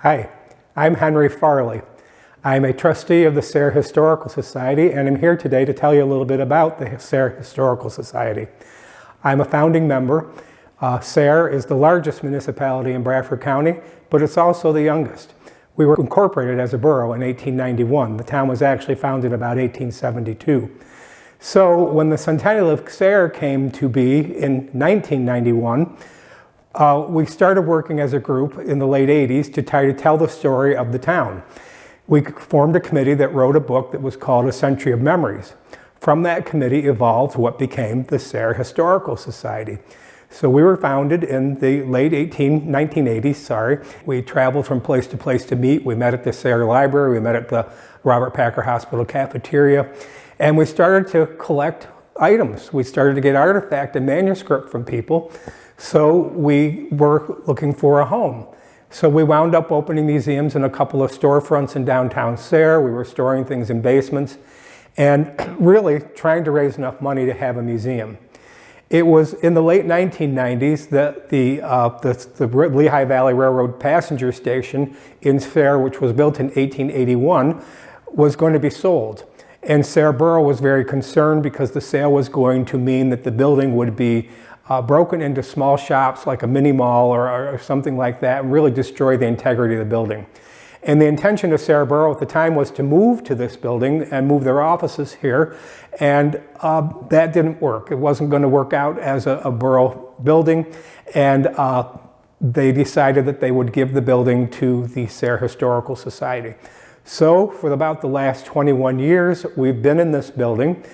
Hi, I'm Henry Farley. I'm a trustee of the Sayre Historical Society, and I'm here today to tell you a little bit about the Sayre Historical Society. I'm a founding member. Sayre is the largest municipality in Bradford County, but it's also the youngest. We were incorporated as a borough in 1891. The town was actually founded about 1872. So when the centennial of Sayre came to be in 1991, we started working as a group in the late 80s to try to tell the story of the town. We formed a committee that wrote a book that was called A Century of Memories. From that committee evolved what became the Sayre Historical Society. So we were founded in the late 1980s. We traveled from place to meet. We met at the Sayre Library, we met at the Robert Packer Hospital cafeteria, and we started to collect items. We started to get artifact and manuscript from people. So we were looking for a home. So we wound up opening museums in a couple of storefronts in downtown Sayre. We were storing things in basements and really trying to raise enough money to have a museum. It was in the late 1990s that the Lehigh Valley Railroad passenger station in Sayre, which was built in 1881, was going to be sold. And Sayre Borough was very concerned because the sale was going to mean that the building would be broken into small shops like a mini mall or something like that, and really destroy the integrity of the building. And the intention of Sayre Borough at the time was to move to this building and move their offices here, and that didn't work. It wasn't going to work out as a borough building, and they decided that they would give the building to the Sayre Historical Society. So for about the last 21 years, we've been in this building.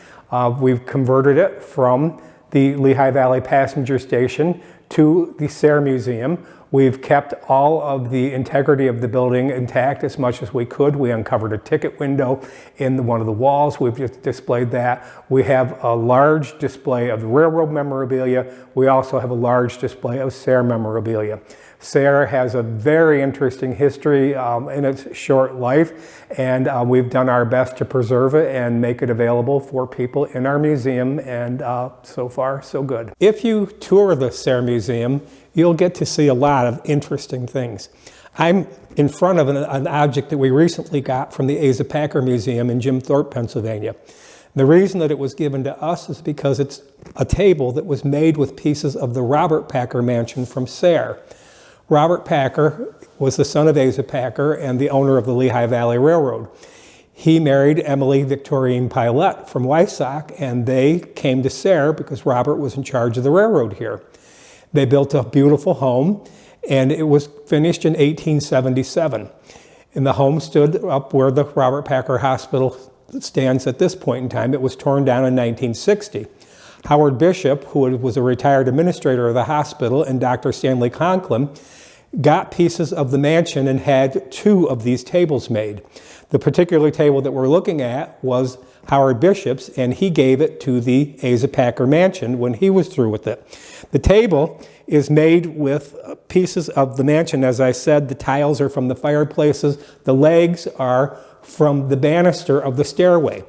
We've converted it from the Lehigh Valley passenger station to the Sayre Museum. We've kept all of the integrity of the building intact as much as we could. We uncovered a ticket window in one of the walls. We've just displayed that. We have a large display of railroad memorabilia. We also have a large display of Sayre memorabilia. Sayre has a very interesting history in its short life, and we've done our best to preserve it and make it available for people in our museum, and so far, so good. If you tour the Sayre Museum, you'll get to see a lot of interesting things. I'm in front of an object that we recently got from the Asa Packer Museum in Jim Thorpe, Pennsylvania. The reason that it was given to us is because it's a table that was made with pieces of the Robert Packer mansion from Sayre. Robert Packer was the son of Asa Packer and the owner of the Lehigh Valley Railroad. He married Emily Victorine Pilette from Wysock, and they came to Sayre because Robert was in charge of the railroad here. They built a beautiful home, and it was finished in 1877. And the home stood up where the Robert Packer Hospital stands at this point in time. It was torn down in 1960. Howard Bishop, who was a retired administrator of the hospital, and Dr. Stanley Conklin got pieces of the mansion and had two of these tables made. The particular table that we're looking at was Howard Bishop's, and he gave it to the Asa Packer mansion when he was through with it. The table is made with pieces of the mansion. As I said, the tiles are from the fireplaces. The legs are from the banister of the stairway.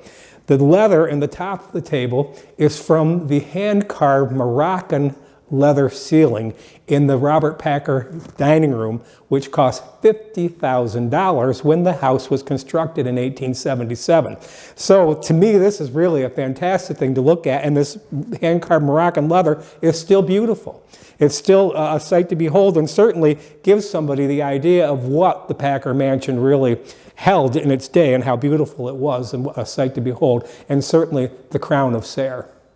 The leather in the top of the table is from the hand-carved Moroccan leather ceiling in the Robert Packer dining room, which cost $50,000 when the house was constructed in 1877. So to me, this is really a fantastic thing to look at, and this hand-carved Moroccan leather is still beautiful. It's still a sight to behold, and certainly gives somebody the idea of what the Packer Mansion really held in its day and how beautiful it was, and a sight to behold, and certainly the crown of Sayre.